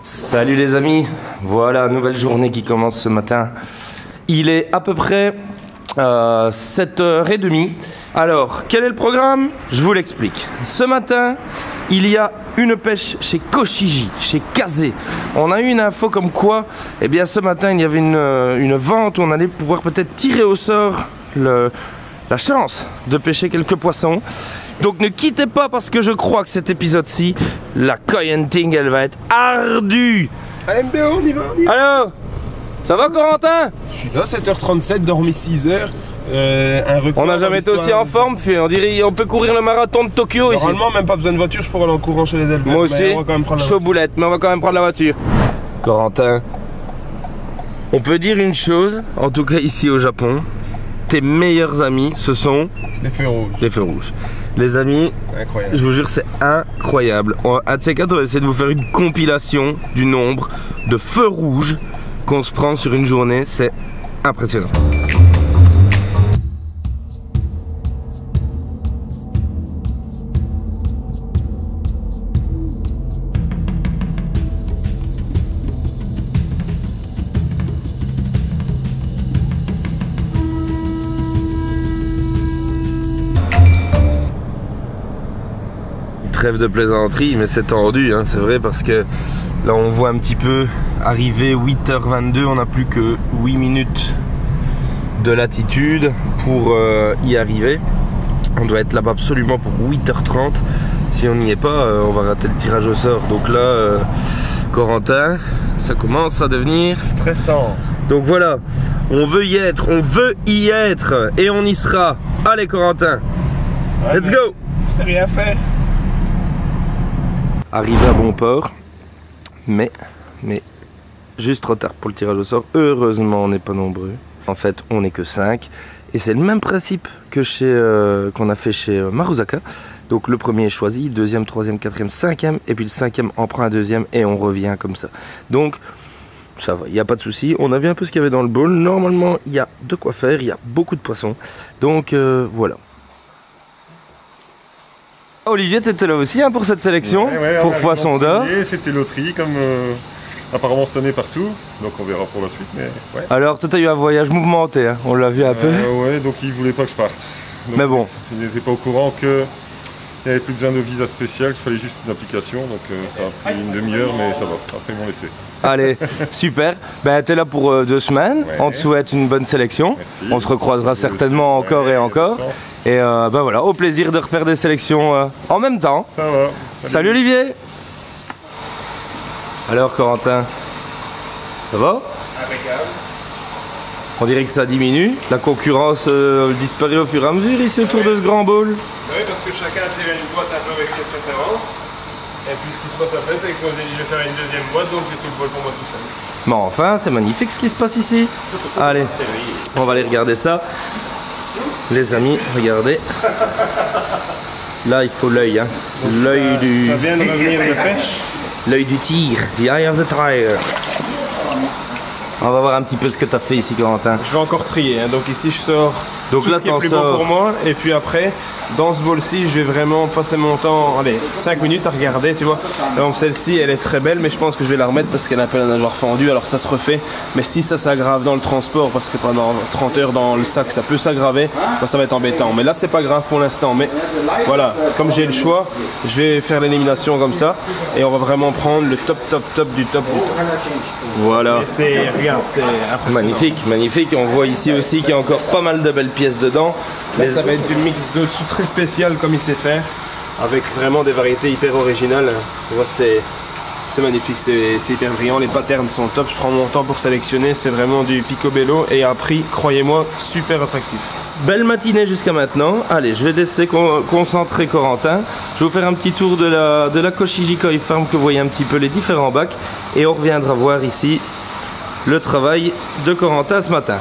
Salut les amis, voilà, nouvelle journée qui commence ce matin. Il est à peu près 7h30. Alors, quel est le programme? Je vous l'explique. Ce matin, il y a une pêche chez Koshiji, chez Kazé. On a eu une info comme quoi, eh bien ce matin, il y avait une vente où on allait pouvoir peut-être tirer au sort la chance de pêcher quelques poissons. Donc ne quittez pas parce que je crois que cet épisode-ci, la koi hunting, elle va être ardue. Allez MBO, on y va, on y va. Allô? Ça va Corentin? Je suis là, 7h37, dormi 6h. Un record. On n'a jamais été aussi en forme, on dirait on peut courir le marathon de Tokyo ici. Normalement, même pas besoin de voiture, je pourrais aller en courant chez les éleveurs. Moi aussi, chaud la boulette, mais on va quand même prendre la voiture. Corentin, on peut dire une chose, en tout cas ici au Japon, tes meilleurs amis, ce sont les feux rouges. Les feux rouges. Les amis, incroyable. Je vous jure, c'est incroyable. À de ces quatre, on va essayer de vous faire une compilation du nombre de feux rouges qu'on se prend sur une journée. C'est impressionnant. Trêve de plaisanterie, mais c'est tendu, hein, c'est vrai, parce que là on voit un petit peu arriver 8h22, on n'a plus que 8 minutes de latitude pour y arriver. On doit être là-bas absolument pour 8h30. Si on n'y est pas, on va rater le tirage au sort. Donc là, Corentin, ça commence à devenir stressant. Donc voilà, on veut y être, et on y sera. Allez Corentin, ouais, let's go. Je sais rien faire. Arrivé à bon port, mais juste trop tard pour le tirage au sort. Heureusement, on n'est pas nombreux. En fait, on n'est que 5. Et c'est le même principe que qu'on a fait chez Maruzaka. Donc le premier est choisi, deuxième, troisième, quatrième, cinquième. Et puis le cinquième en prend un deuxième et on revient comme ça. Donc ça va, il n'y a pas de souci. On a vu un peu ce qu'il y avait dans le bowl. Normalement, il y a de quoi faire, il y a beaucoup de poissons. Donc voilà. Olivier, tu étais là aussi hein, pour cette sélection, ouais, pour Poisson d'Or. C'était loterie comme apparemment cette année partout, donc on verra pour la suite. Mais ouais. Alors toi tu as eu un voyage mouvementé, hein, on l'a vu un peu. Ouais, donc il voulait pas que je parte. Donc, mais bon. Il n'était pas au courant qu'il n'y avait plus besoin de visa spécial, qu'il fallait juste une application, donc ça a pris une demi-heure, mais ça va, après ils m'ont laissé. Allez, super. Ben, tu es là pour 2 semaines, ouais. On te souhaite une bonne sélection. Merci. On se recroisera certainement encore et encore. Et ben voilà, au plaisir de refaire des sélections en même temps. Ça va. Salut Olivier. Alors Corentin, ça va? Impeccable. On dirait que ça diminue, la concurrence disparaît au fur et à mesure ici autour de ce grand bowl. Oui, parce que chacun a tiré une boîte un peu avec ses préférences. Et puis ce qui se passe après, c'est que moi j'ai dit je vais faire une deuxième boîte, donc j'ai tout le bol pour moi tout seul. Mais enfin, c'est magnifique ce qui se passe ici. Allez, on va aller regarder ça. Les amis, regardez. Là, il faut l'œil, hein. L'œil du... Ça vient de revenir de pêche. L'œil du tigre, the eye of the tiger. On va voir un petit peu ce que tu as fait ici, Corentin. Je vais encore trier, hein. Donc ici je sors donc tout là, ce qui est plus beau pour moi. Et puis après, dans ce bol-ci, je vais vraiment passer mon temps, allez, 5 minutes à regarder, tu vois. Donc celle-ci, elle est très belle, mais je pense que je vais la remettre parce qu'elle a un peu la nageoire fendue, alors ça se refait. Mais si ça s'aggrave dans le transport, parce que pendant 30 heures dans le sac, ça peut s'aggraver, ça va être embêtant. Mais là, c'est pas grave pour l'instant. Mais voilà, comme j'ai le choix, je vais faire l'élimination comme ça. Et on va vraiment prendre le top du top du top. Voilà. Regarde, c'est magnifique, magnifique. On voit ici aussi qu'il y a encore pas mal de belles pièces dedans. Là, ça va être du mix de dessous très spécial comme il sait faire, avec vraiment des variétés hyper originales. Tu vois, c'est magnifique, c'est hyper brillant. Les patterns sont top. Je prends mon temps pour sélectionner. C'est vraiment du picobello et à un prix, croyez-moi, super attractif. Belle matinée jusqu'à maintenant. Allez, je vais laisser concentrer Corentin. Je vais vous faire un petit tour de la Koshiji Koi Farm, que vous voyez un petit peu les différents bacs. Et on reviendra voir ici le travail de Corentin ce matin.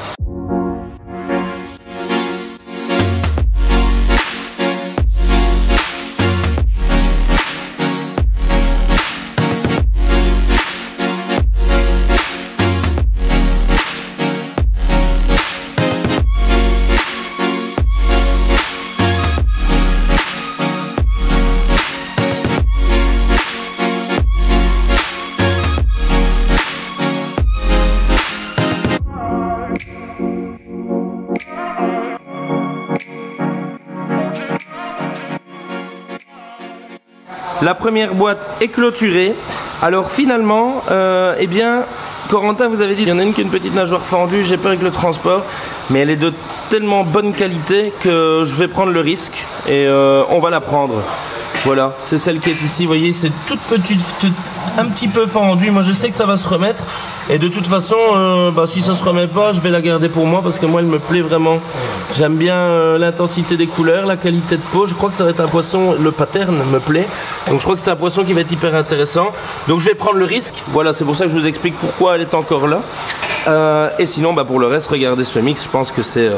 La première boîte est clôturée. Alors finalement, eh bien, Corentin vous avait dit, il y en a une qui a une petite nageoire fendue, j'ai peur avec le transport, mais elle est de tellement bonne qualité que je vais prendre le risque et on va la prendre. Voilà, c'est celle qui est ici, vous voyez, c'est toute petite, un petit peu fendue. Moi je sais que ça va se remettre et de toute façon, si ça se remet pas, je vais la garder pour moi parce que moi elle me plaît vraiment. J'aime bien l'intensité des couleurs, la qualité de peau. Je crois que ça va être un poisson, le pattern me plaît. Donc je crois que c'est un poisson qui va être hyper intéressant. Donc je vais prendre le risque. Voilà, c'est pour ça que je vous explique pourquoi elle est encore là. Et sinon, pour le reste, regardez ce mix. Je pense que c'est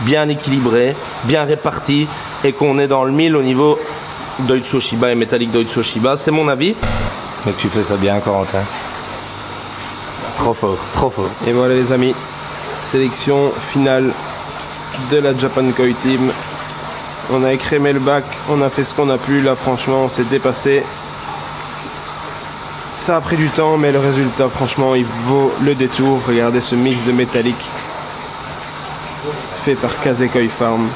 bien équilibré, bien réparti et qu'on est dans le mille au niveau Doitsu Shiba et métallique Doitsu Shiba. C'est mon avis. Mais tu fais ça bien, Corentin. Trop fort, trop fort. Et voilà les amis, sélection finale de la Japan Koi Team. On a écrémé le bac, on a fait ce qu'on a pu. Là franchement on s'est dépassé. Ça a pris du temps mais le résultat franchement il vaut le détour. Regardez ce mix de métallique fait par Kaze Koi Farm.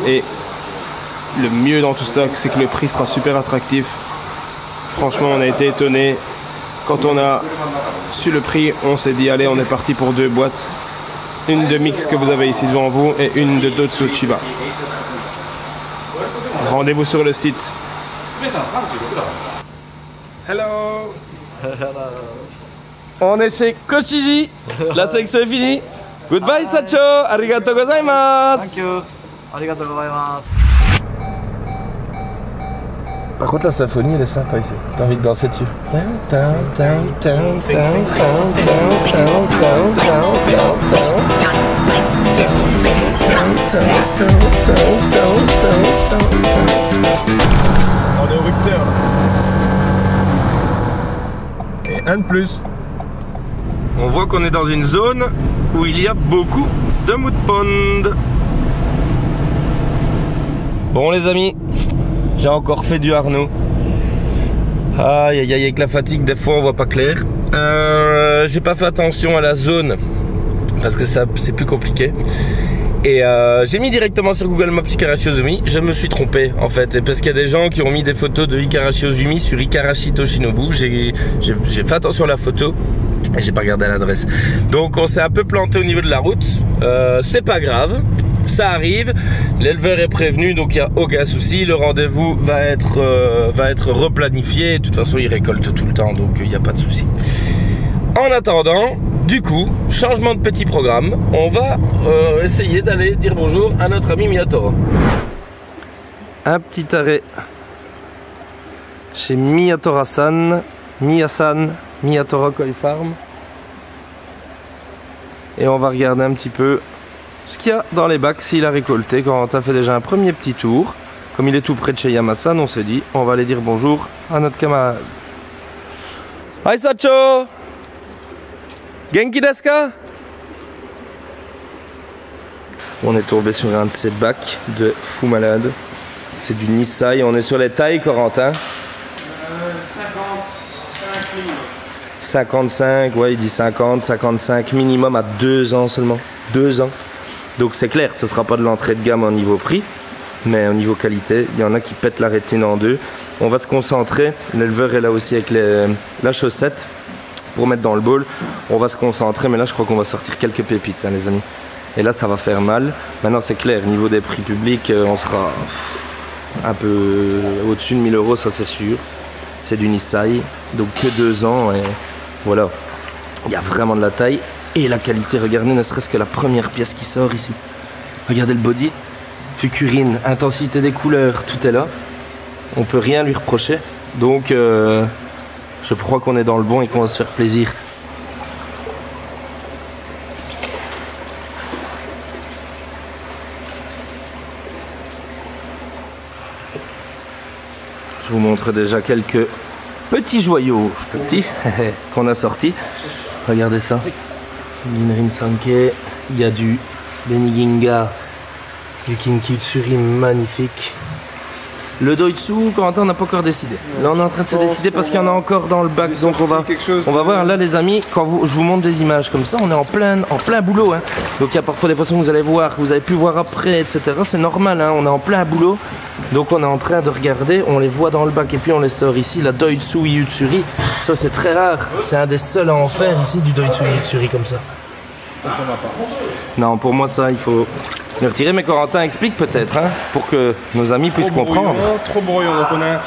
Et le mieux dans tout ça c'est que le prix sera super attractif. Franchement on a été étonnés. Quand on a su le prix, on s'est dit allez, on est parti pour 2 boîtes. Une de mix que vous avez ici devant vous et une de Doitsu Shiba. Rendez-vous sur le site. Hello. On est chez Koshiji. La sélection est finie. Goodbye Sacho. Arigatou gozaimasu. Thank you. Arigatou gozaimasu. Par contre, la symphonie, elle est sympa ici. T'as envie de danser dessus. On est au rupteur là. Et un de plus. On voit qu'on est dans une zone où il y a beaucoup de mood pond. Bon les amis, j'ai encore fait du Arnaud. Aïe aïe aïe, avec la fatigue des fois on voit pas clair. J'ai pas fait attention à la zone parce que ça c'est plus compliqué. Et j'ai mis directement sur Google Maps Ikarashi Ozumi. Je me suis trompé en fait, parce qu'il y a des gens qui ont mis des photos de Ikarashi Ozumi sur Ikarashi Toshinobu. J'ai fait attention à la photo et j'ai pas regardé l'adresse. Donc on s'est un peu planté au niveau de la route. C'est pas grave, ça arrive. L'éleveur est prévenu, donc il n'y a aucun souci. Le rendez-vous va être replanifié. De toute façon il récolte tout le temps, donc il n'y a pas de souci. En attendant, du coup, changement de petit programme, on va essayer d'aller dire bonjour à notre ami Miyatora. Un petit arrêt chez Miyatora-san, Miyatora Koi Farm. Et on va regarder un petit peu ce qu'il y a dans les bacs, s'il a récolté. Quand on a fait déjà un premier petit tour, comme il est tout près de chez Yamasan, on s'est dit, on va aller dire bonjour à notre camarade. Hi Sacho! Genki desu ka? On est tombé sur un de ces bacs de fou malade. C'est du Nisai. On est sur les tailles, Corentin. 55 minimum. 55, ouais, il dit 50, 55 minimum à 2 ans seulement. 2 ans. Donc c'est clair, ce sera pas de l'entrée de gamme au niveau prix, mais au niveau qualité, il y en a qui pètent la rétine en deux. On va se concentrer. L'éleveur est là aussi avec la chaussette pour mettre dans le bowl. On va se concentrer, mais là je crois qu'on va sortir quelques pépites, hein, les amis. Et là ça va faire mal. Maintenant c'est clair, niveau des prix publics, on sera un peu au-dessus de 1000 €, ça c'est sûr. C'est du Nisai, donc que 2 ans et voilà. Il y a vraiment de la taille et la qualité. Regardez ne serait-ce que la première pièce qui sort ici. Regardez le body, fucurine, intensité des couleurs, tout est là. On peut rien lui reprocher. Donc je crois qu'on est dans le bon et qu'on va se faire plaisir. Je vous montre déjà quelques petits joyaux, qu'on a sortis. Regardez ça. Ginrin Sankei, il y a du Beniginga, du Kinki Utsuri magnifique. Le Doitsu, Corentin, on n'a pas encore décidé. Là, on est en train de se décider parce qu'il y en a encore dans le bac. Donc, on va voir. Là, les amis, quand je vous montre des images comme ça, on est en plein boulot. Hein. Donc, il y a parfois des poissons que vous allez voir, que vous avez pu voir après, etc. C'est normal, hein, on est en plein boulot. Donc on est en train de regarder, on les voit dans le bac et puis on les sort ici, la Doitsu Iyutsuri. Ça c'est très rare, c'est un des seuls à en faire ici du Doitsu Iyutsuri comme ça. Non, pour moi ça il faut le retirer, mais Corentin explique peut-être, hein, pour que nos amis puissent comprendre. Trop brouillon, donc on a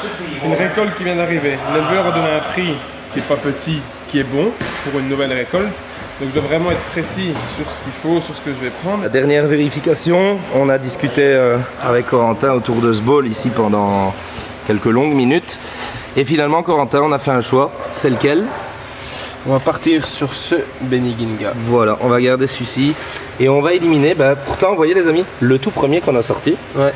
une récolte qui vient d'arriver. L'éleveur a donné un prix qui n'est pas petit, qui est bon pour une nouvelle récolte. Donc je dois vraiment être précis sur ce qu'il faut, sur ce que je vais prendre. La dernière vérification, on a discuté avec Corentin autour de ce bowl ici pendant quelques longues minutes. Et finalement Corentin, on a fait un choix, c'est lequel? On va partir sur ce Beniginga. Voilà, on va garder celui-ci et on va éliminer, pourtant vous voyez les amis, le tout premier qu'on a sorti. Ouais.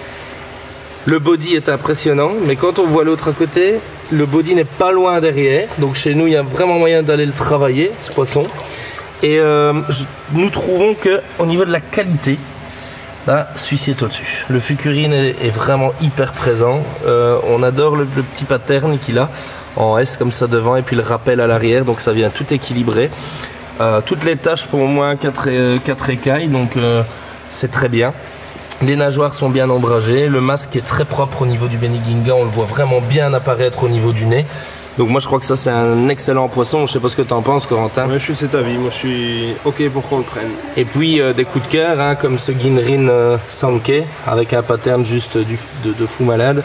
Le body est impressionnant, mais quand on voit l'autre à côté, le body n'est pas loin derrière. Donc chez nous, il y a vraiment moyen d'aller le travailler, ce poisson. Et nous trouvons qu'au niveau de la qualité, celui-ci est au-dessus. Le fucurine est vraiment hyper présent. On adore le petit pattern qu'il a en S comme ça devant et puis le rappel à l'arrière, donc ça vient tout équilibrer. Toutes les taches font au moins 4 écailles, donc c'est très bien. Les nageoires sont bien ombragées, le masque est très propre au niveau du Beniginga, on le voit vraiment bien apparaître au niveau du nez. Donc moi je crois que ça c'est un excellent poisson, je sais pas ce que tu en penses Corentin. Ouais, je suis de cet avis, moi je suis ok pour qu'on le prenne. Et puis des coups de cœur, hein, comme ce Ginrin Sankey avec un pattern juste de fou malade.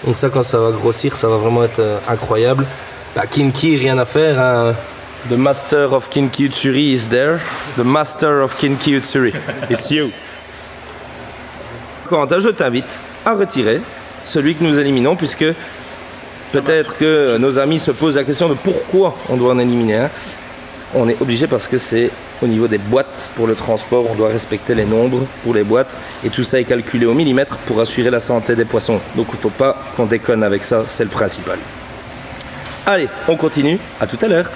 Donc ça quand ça va grossir ça va vraiment être incroyable. Kinki, rien à faire, hein. The master of Kinki Utsuri is there. The master of Kinki Utsuri, it's you. Corentin, je t'invite à retirer celui que nous éliminons puisque peut-être que nos amis se posent la question de pourquoi on doit en éliminer un. On est obligé parce que c'est au niveau des boîtes pour le transport, on doit respecter les nombres pour les boîtes et tout ça est calculé au millimètre pour assurer la santé des poissons. Donc il ne faut pas qu'on déconne avec ça, c'est le principal. Allez, on continue, à tout à l'heure.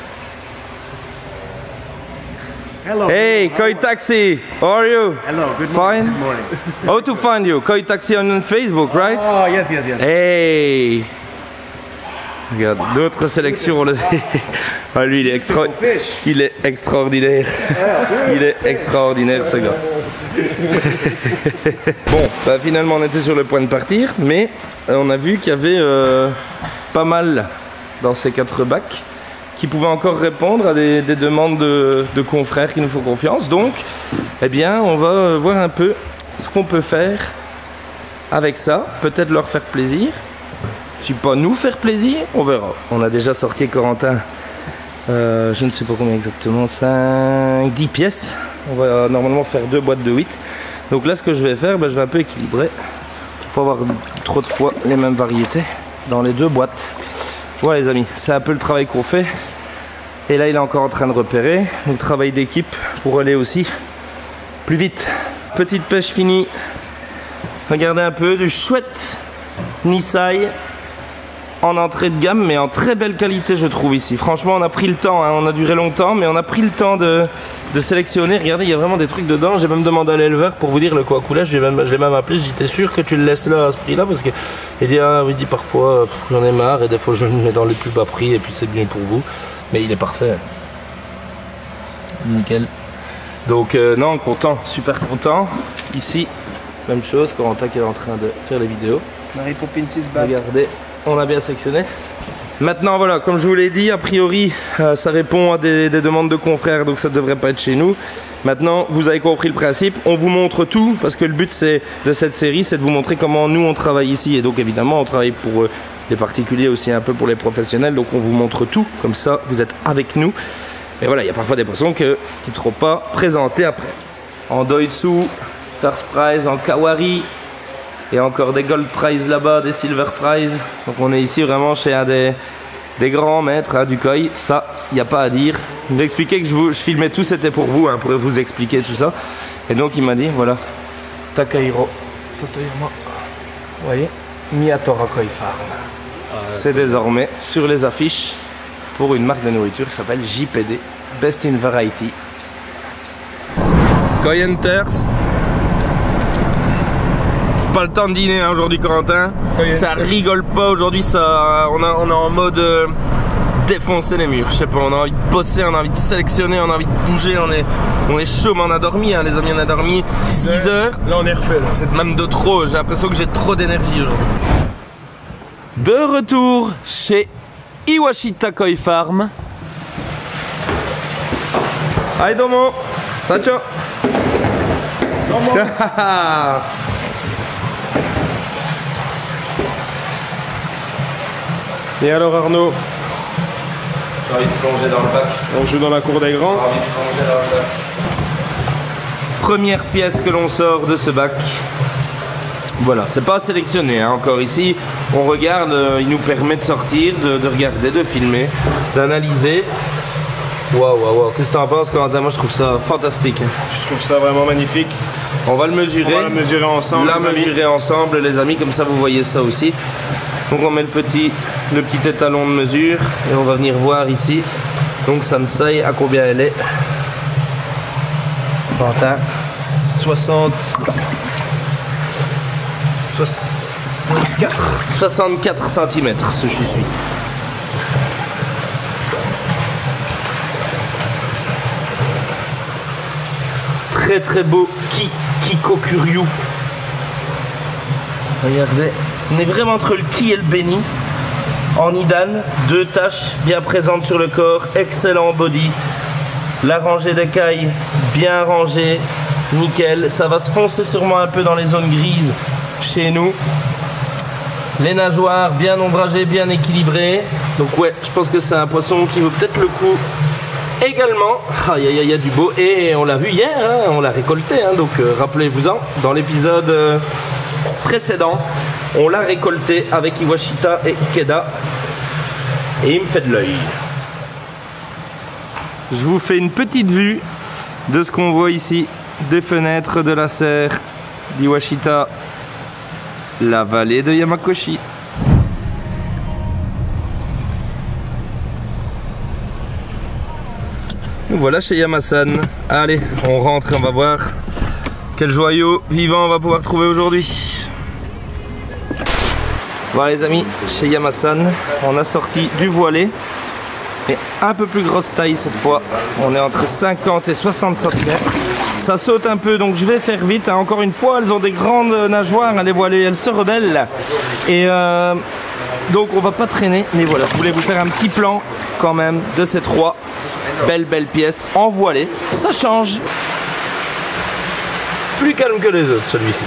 Hello. Hey, Koi Taxi, how are you? Hello, good morning. Fine? Good morning. How to find you? Koi Taxi on Facebook, right? Oh, yes. Hey! Regarde, d'autres sélections. Ah, lui, il est extraordinaire. Il est extraordinaire, ce gars. Bon, finalement, on était sur le point de partir, mais on a vu qu'il y avait pas mal dans ces 4 bacs qui pouvaient encore répondre à des demandes de confrères qui nous font confiance. Donc, eh bien, on va voir un peu ce qu'on peut faire avec ça. Peut-être leur faire plaisir. Si pas nous faire plaisir, on verra. On a déjà sorti Corentin, je ne sais pas combien exactement, 10 pièces. On va normalement faire 2 boîtes de 8. Donc là, ce que je vais faire, je vais un peu équilibrer pour pas avoir trop de fois les mêmes variétés dans les 2 boîtes. Voilà les amis, c'est un peu le travail qu'on fait. Et là, il est encore en train de repérer. Donc travail d'équipe pour aller aussi plus vite. Petite pêche finie. Regardez un peu du chouette Nisai en entrée de gamme, mais en très belle qualité je trouve ici. Franchement, on a pris le temps, hein. On a duré longtemps, mais on a pris le temps de sélectionner. Regardez, il y a vraiment des trucs dedans. J'ai même demandé à l'éleveur pour vous dire le coacoulage. Je l'ai même appelé, j'étais sûr que tu le laisses là à ce prix là, parce que il dit, ah, il dit parfois j'en ai marre et des fois je le mets dans les plus bas prix et puis c'est bien pour vous, mais il est parfait, nickel. Donc non, content, super content. Ici même chose, Corentin qui est en train de faire les vidéos. Mary Poppins is back. Regardez, on a bien sectionné. Maintenant voilà, comme je vous l'ai dit, a priori ça répond à des demandes de confrères, donc ça ne devrait pas être chez nous. Maintenant vous avez compris le principe, on vous montre tout parce que le but de cette série c'est de vous montrer comment nous on travaille ici. Et donc évidemment on travaille pour les particuliers aussi, un peu pour les professionnels, donc on vous montre tout, comme ça vous êtes avec nous. Et voilà, il y a parfois des poissons qui ne seront pas présentés après. En Doitsu, First Prize, en Kawari, et encore des Gold Prize là-bas, des Silver Prize. Donc on est ici vraiment chez un des grands maîtres, hein, du koi. Ça, il n'y a pas à dire. Il m'a expliqué que je filmais tout, c'était pour vous, hein, pour vous expliquer tout ça. Et donc il m'a dit, voilà, Takahiro Satoyama, vous voyez, Miyatora Koi Farm. C'est désormais sur les affiches pour une marque de nourriture qui s'appelle JPD, Best in Variety. Koi Hunters. Pas le temps de dîner hein, aujourd'hui Corentin, ça rigole pas aujourd'hui, ça, on est en mode défoncer les murs. Je sais pas, on a envie de bosser, on a envie de sélectionner, on a envie de bouger, on est chaud, mais on a dormi, hein, les amis, on a dormi 6 heures. Là on est refait. C'est même de trop, j'ai l'impression que j'ai trop d'énergie aujourd'hui. De retour chez Iwashita Koi Farm. Aïe domo, Sacho. Et alors Arnaud, J'ai envie de plonger dans le bac. on joue dans la cour des grands. J'ai envie de plonger dans le bac. Première pièce que l'on sort de ce bac. Voilà, c'est pas sélectionné hein, encore ici. On regarde, il nous permet de sortir, de regarder, de filmer, d'analyser. Waouh, waouh, waouh. Qu'est-ce que t'en penses, Corentin? Moi je trouve ça fantastique. Je trouve ça vraiment magnifique. On va le mesurer. On va le mesurer ensemble. La mesurer ensemble, les amis, comme ça vous voyez ça aussi. Donc on met le petit étalon de mesure et on va venir voir ici. Donc Sansei, à combien elle est? Corentin? 64 cm, ce je suis. Très très beau Kikokuryu. Regardez, on est vraiment entre le ki et le béni. En Idan, 2 taches bien présentes sur le corps, excellent body. La rangée d'écailles bien rangée, nickel. Ça va se foncer sûrement un peu dans les zones grises chez nous. Les nageoires bien ombragées, bien équilibrées. Donc ouais, je pense que c'est un poisson qui vaut peut-être le coup également. Ah, y a du beau et on l'a vu hier, hein, on l'a récolté. Hein, donc rappelez-vous-en, dans l'épisode précédent, on l'a récolté avec Iwashita et Ikeda. Et il me fait de l'œil. Je vous fais une petite vue de ce qu'on voit ici, des fenêtres de la serre d'Iwashita, la vallée de Yamakoshi. Nous voilà chez Yamasan. Allez, on rentre et on va voir quel joyau vivant on va pouvoir trouver aujourd'hui. Voilà les amis, chez Yamasan, on a sorti du voilé. Et un peu plus grosse taille cette fois. On est entre 50 et 60 cm. Ça saute un peu, donc je vais faire vite. Hein. Encore une fois, elles ont des grandes nageoires, hein, les voilées, elles se rebellent. Et donc on va pas traîner. Mais voilà, je voulais vous faire un petit plan quand même de ces 3 belles pièces en voilée. Ça change. Plus calme que les autres celui-ci.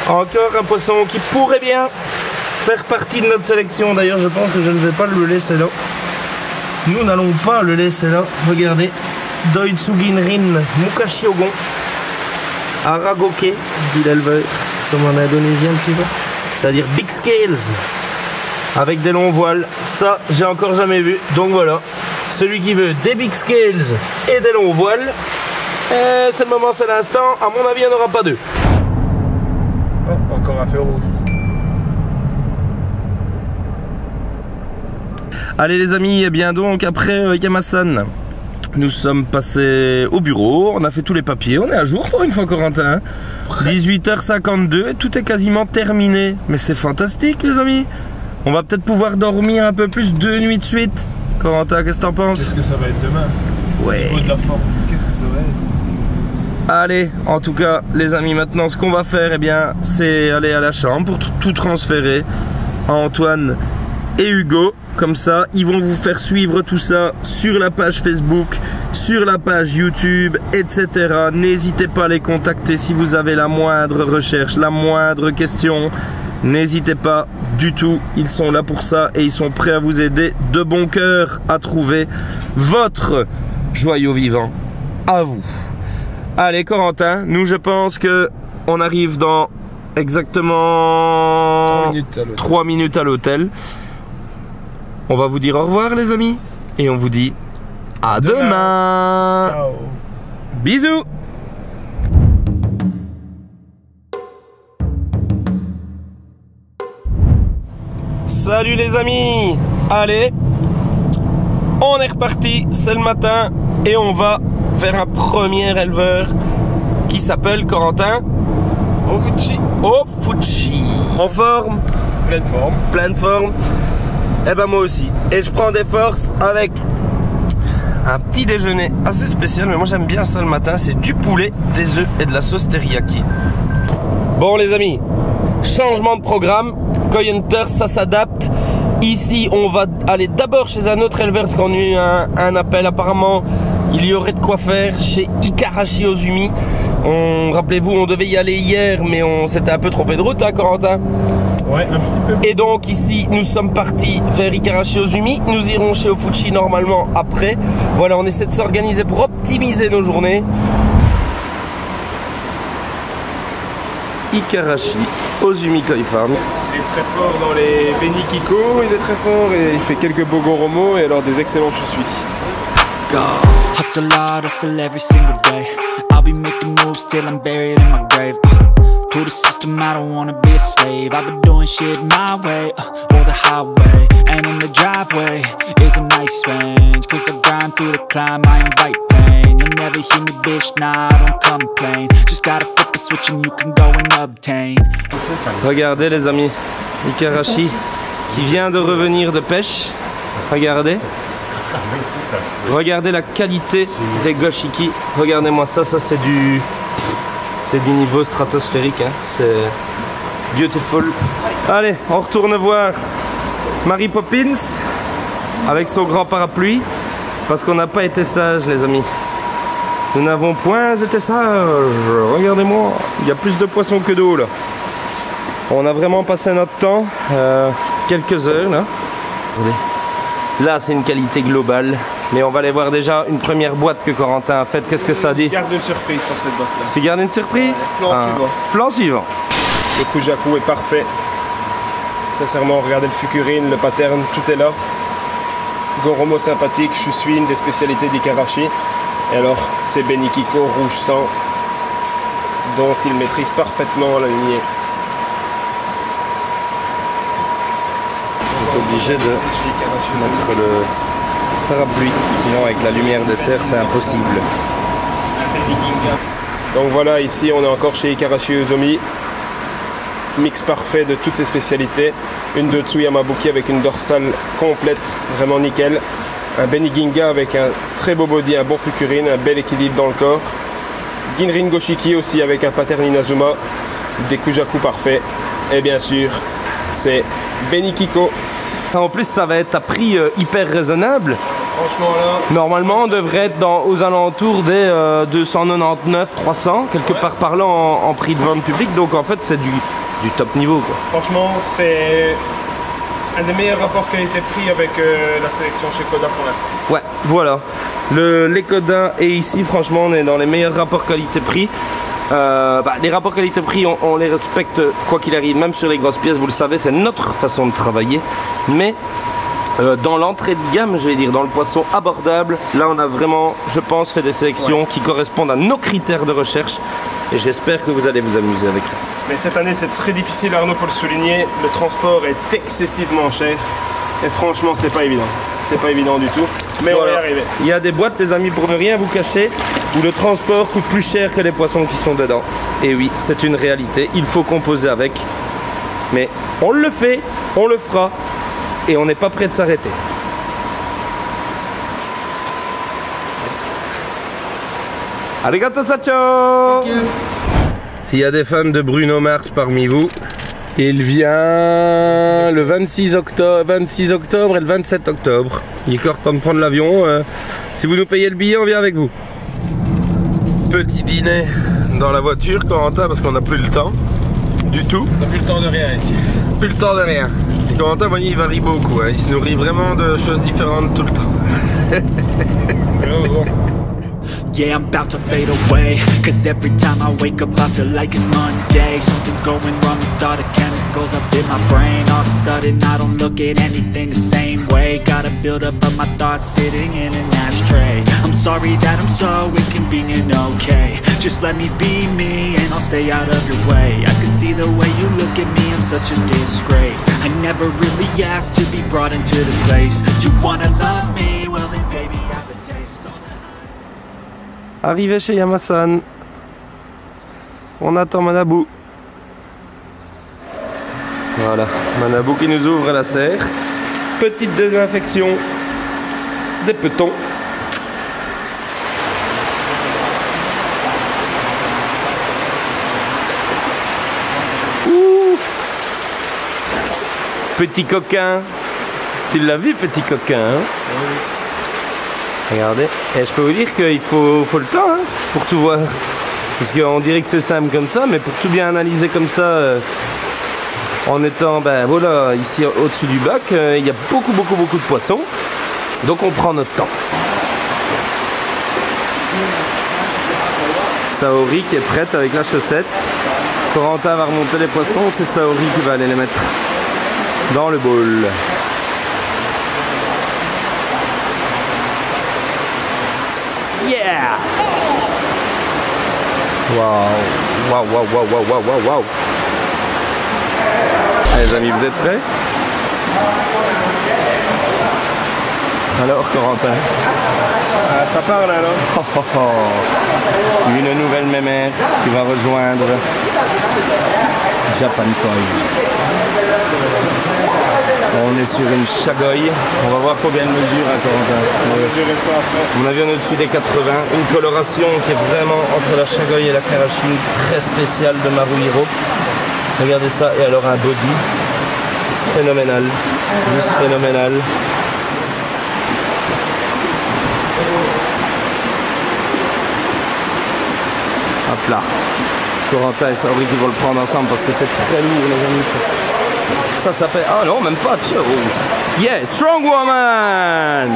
Encore un poisson qui pourrait bien faire partie de notre sélection. D'ailleurs, je pense que je ne vais pas le laisser là. Nous n'allons pas le laisser là. Regardez. Doitsuginrin Mukashiogon. Aragoke, dit l'éleveur, comme en indonésien tu vois. C'est-à-dire big scales. Avec des longs voiles. Ça, j'ai encore jamais vu. Donc voilà. Celui qui veut des big scales et des longs voiles, c'est le moment, c'est l'instant. À mon avis, il n'y en aura pas 2. Oh, encore un feu rouge. Allez les amis, et bien donc après Yamasan, nous sommes passés au bureau, on a fait tous les papiers, on est à jour pour une fois Corentin. 18h52, tout est quasiment terminé. Mais c'est fantastique les amis. On va peut-être pouvoir dormir un peu plus 2 nuits de suite. Corentin, qu'est-ce que t'en penses? Qu'est-ce que ça va être demain? Ouais. Au niveau de la forme, qu'est-ce que ça va être? Allez, en tout cas les amis, maintenant ce qu'on va faire, eh bien, c'est aller à la chambre pour tout transférer à Antoine et Hugo. Comme ça, ils vont vous faire suivre tout ça sur la page Facebook, sur la page YouTube, etc. N'hésitez pas à les contacter si vous avez la moindre recherche, la moindre question. N'hésitez pas du tout, ils sont là pour ça et ils sont prêts à vous aider de bon cœur à trouver votre joyau vivant à vous. Allez Corentin, nous je pense que on arrive dans exactement 3 minutes à l'hôtel. On va vous dire au revoir les amis et on vous dit à demain. Ciao. Bisous. Salut les amis. Allez, on est reparti, c'est le matin et on va vers un premier éleveur qui s'appelle Corentin Ofuchi. En forme. Pleine forme. Pleine forme. Eh ben moi aussi. Et je prends des forces avec un petit déjeuner assez spécial, mais moi j'aime bien ça le matin. C'est du poulet, des œufs et de la sauce teriyaki. Bon les amis, changement de programme. Koi Hunter, ça s'adapte. Ici, on va aller d'abord chez un autre éleveur parce qu'on a eu un appel. Apparemment, il y aurait de quoi faire chez Ikarashi Ozumi. Rappelez-vous, on devait y aller hier, mais on s'était un peu trompé de route, hein, Corentin? Ouais, un petit peu. Et donc ici, nous sommes partis vers Ikarashi Ozumi. Nous irons chez Ofuchi normalement après. Voilà, on essaie de s'organiser pour optimiser nos journées. Ikarashi Ozumi Koi Farm. Il est très fort dans les Benikiko, il est très fort et il fait quelques Bogoromo et alors des excellents chou-suis. Hustle hard, hustle every single day. I'll be making moves till I'm buried in my grave. To the system, I don't wanna be a slave. I've been doing shit my way, or the highway. And in the driveway is a nice range. Cause I grind through the climb, I invite pain. You'll never hear me, bitch, nah, I don't complain. Just gotta flip the switch and you can go and obtain. Regardez les amis, Ikarashi qui vient de revenir de pêche. Regardez. Regardez la qualité des goshiki. Regardez-moi ça, c'est du niveau stratosphérique, hein. C'est beautiful. Allez, on retourne voir Mary Poppins avec son grand parapluie parce qu'on n'a pas été sages les amis. Nous n'avons point été sages. Regardez-moi, il y a plus de poissons que d'eau là. On a vraiment passé notre temps, quelques heures là. Regardez. Là, c'est une qualité globale. Mais on va aller voir déjà une première boîte que Corentin a faite. Qu'est-ce que ça dit? Je garde une surprise pour cette boîte-là. Tu gardes une surprise? Plan suivant. Plan suivant. Le Kujaku est parfait. Sincèrement, regardez le fukurine, le pattern, tout est là. Goromo sympathique, je suis une des spécialités d'Ikarashi. Et alors, c'est Benikiko rouge sang, dont il maîtrise parfaitement la lignée. On est obligé de mettre le parapluie, sinon avec la lumière des serres c'est impossible. Donc voilà, ici on est encore chez Ikarashi Ozumi. Mix parfait de toutes ses spécialités. Une de Tsuyamabuki avec une dorsale complète, vraiment nickel. Un Beniginga avec un très beau body, un bon fukurine, un bel équilibre dans le corps. Ginrin Goshiki aussi avec un pattern Inazuma. Des Kujaku parfaits. Et bien sûr, c'est Benikiko. En plus ça va être à prix hyper raisonnable. Franchement là, normalement on devrait être aux alentours des 299, 300, quelque part par là en prix de vente publique. Donc en fait c'est du top niveau quoi. Franchement c'est un des meilleurs rapports qualité-prix avec la sélection chez Koda pour l'instant. Ouais, voilà. Les Koda et ici franchement on est dans les meilleurs rapports qualité-prix. Les rapports qualité-prix, on les respecte quoi qu'il arrive, même sur les grosses pièces, vous le savez, c'est notre façon de travailler. Mais dans l'entrée de gamme, je vais dire, dans le poisson abordable, là on a vraiment, je pense, fait des sélections qui correspondent à nos critères de recherche. Et j'espère que vous allez vous amuser avec ça. Mais cette année c'est très difficile, Arnaud, faut le souligner. Le transport est excessivement cher. Et franchement c'est pas évident. C'est pas évident du tout. Mais voilà. On va y arriver. Il y a des boîtes les amis, pour ne rien vous cacher, où le transport coûte plus cher que les poissons qui sont dedans. Et oui, c'est une réalité, il faut composer avec. Mais on le fait, on le fera. Et on n'est pas prêt de s'arrêter. Arigato Sacho. S'il y a des fans de Bruno Mars parmi vous, il vient le 26 octobre et le 27 octobre. Il est encore temps de prendre l'avion. Si vous nous payez le billet, on vient avec vous. Petit dîner dans la voiture, Corentin, parce qu'on n'a plus le temps du tout. On n'a plus le temps de rien ici. Plus le temps de rien. Et Corentin, voyez, il varie beaucoup. Hein. Il se nourrit vraiment de choses différentes tout le temps. Yeah, I'm about to fade away. Cause every time I wake up I feel like it's Monday. Something's going wrong with all the chemicals up in my brain. All of a sudden I don't look at anything the same way. Gotta build up of my thoughts sitting in an ashtray. I'm sorry that I'm so inconvenient, okay. Just let me be me and I'll stay out of your way. I can see the way you look at me, I'm such a disgrace. I never really asked to be brought into this place. You wanna love me? Well then baby have a taste. Arrivé chez Yamasan, on attend Manabu. Voilà, Manabu qui nous ouvre la serre. Petite désinfection des petons. Ouh. Petit coquin. Tu l'as vu, petit coquin, hein? Regardez. Et je peux vous dire qu'il faut le temps, hein, pour tout voir. Parce qu'on dirait que c'est simple comme ça, mais pour tout bien analyser comme ça, en étant, ben voilà, ici au-dessus du bac, il y a beaucoup de poissons. Donc on prend notre temps. Saori qui est prête avec la chaussette. Corentin va remonter les poissons, c'est Saori qui va aller les mettre dans le bol. Yeah! Waouh! Waouh! Allez les amis, vous êtes prêts? Alors Corentin? Ça parle alors. Une nouvelle mémère qui va rejoindre Japan Koi. On est sur une chagoye. On va voir combien de mesure, hein, Corentin. On a vu au-dessus des 80. Une coloration qui est vraiment entre la chagoye et la karachine, très spéciale de Maruhiro. Regardez ça, et alors un body phénoménal, juste phénoménal. Hop là, Corentin et Saori qui vont le prendre ensemble parce que c'est très lourd les amis. Ça s'appelle, ah non même pas, Cho. Yeah, strong woman.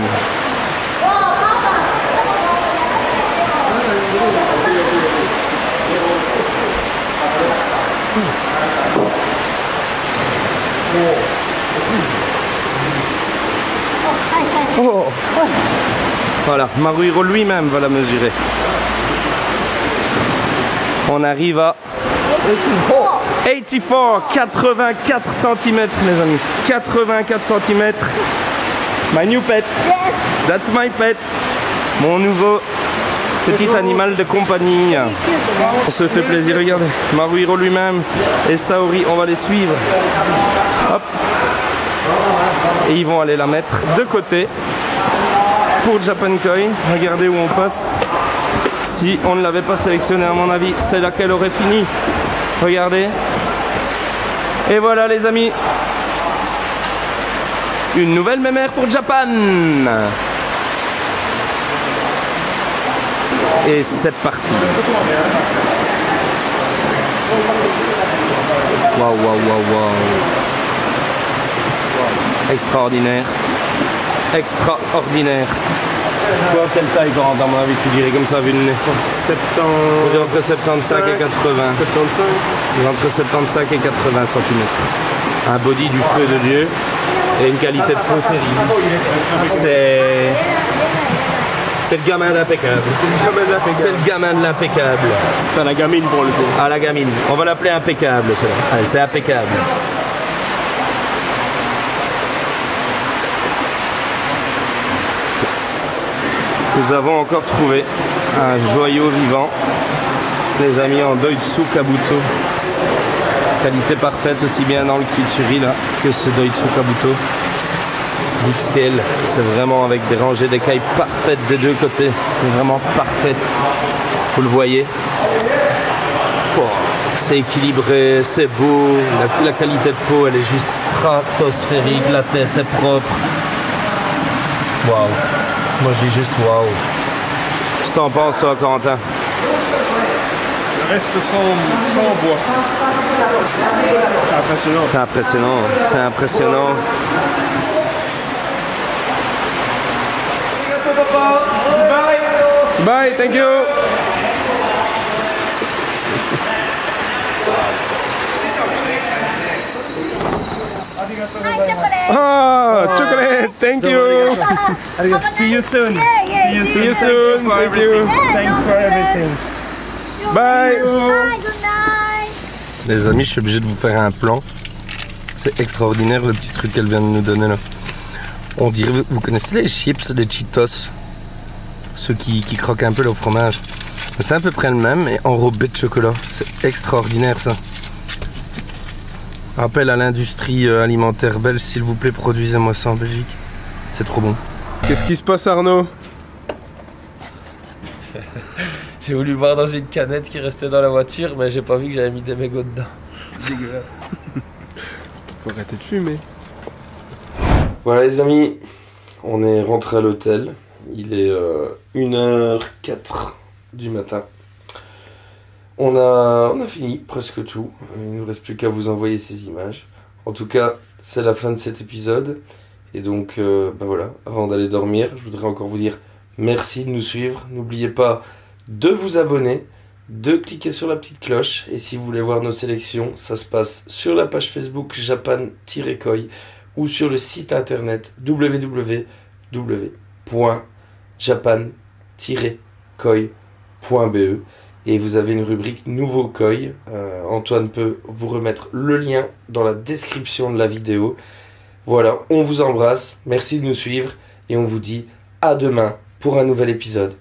Oh. Voilà, Maruhiro lui-même va la mesurer. On arrive à 84 cm les amis. 84 cm. My new pet. That's my pet. Mon nouveau petit animal de compagnie. On se fait plaisir, regardez. Maruhiro lui-même et Saori, on va les suivre. Hop. Et ils vont aller la mettre de côté pour Japan Koi. Regardez où on passe. Si on ne l'avait pas sélectionné, à mon avis, c'est là qu'elle aurait fini. Regardez. Et voilà les amis. Une nouvelle mémère pour Japan. Et c'est parti. Waouh, waouh, waouh, waouh. Extraordinaire. Extraordinaire. Quoi, quelle taille, Corentin, à mon avis, tu dirais comme ça, vu le nez? 70... Entre 75 et 80. 75. Entre 75 et 80 cm. Un body du feu de Dieu et une qualité de feu terrible. C'est le gamin d'impeccable. C'est le gamin de l'impeccable. Enfin, la gamine pour le coup. Ah, la gamine. On va l'appeler impeccable, cela. C'est impeccable. Nous avons encore trouvé un joyau vivant, les amis, en Doitsu Kabuto. Qualité parfaite aussi bien dans le kitsuri là que ce Doitsu Kabuto. Big scale, c'est vraiment avec des rangées d'écailles parfaites des deux côtés, vraiment parfaites. Vous le voyez. C'est équilibré, c'est beau, la qualité de peau elle est juste stratosphérique, la tête est propre. Waouh. Moi je dis juste waouh. Qu'est-ce que t'en penses toi, Corentin? Reste sans bois. C'est impressionnant. C'est impressionnant, c'est impressionnant. Bye. Bye, thank you. Ah, chocolate, thank you. See you soon. See you soon. Thank you. Thanks for everything. Bye. Bye, good night. Les amis, je suis obligé de vous faire un plan. C'est extraordinaire le petit truc qu'elle vient de nous donner là. On dirait, vous connaissez les chips, les Cheetos, ceux qui croquent un peu le fromage. C'est à peu près le même, mais enrobé de chocolat. C'est extraordinaire ça. Appel à l'industrie alimentaire belge, s'il vous plaît, produisez-moi ça en Belgique. C'est trop bon. Qu'est-ce qui se passe, Arnaud? J'ai voulu boire dans une canette qui restait dans la voiture, mais j'ai pas vu que j'avais mis des mégots dedans. Dégueulasse. Faut arrêter de fumer. Voilà les amis, on est rentré à l'hôtel. Il est 1h04 du matin. On a fini presque tout. Il ne nous reste plus qu'à vous envoyer ces images. En tout cas, c'est la fin de cet épisode. Et donc, voilà, avant d'aller dormir, je voudrais encore vous dire merci de nous suivre. N'oubliez pas de vous abonner, de cliquer sur la petite cloche. Et si vous voulez voir nos sélections, ça se passe sur la page Facebook Japan-Koi ou sur le site internet www.japan-koi.be. Et vous avez une rubrique Nouveau Koi. Antoine peut vous remettre le lien dans la description de la vidéo. Voilà, on vous embrasse, merci de nous suivre et on vous dit à demain pour un nouvel épisode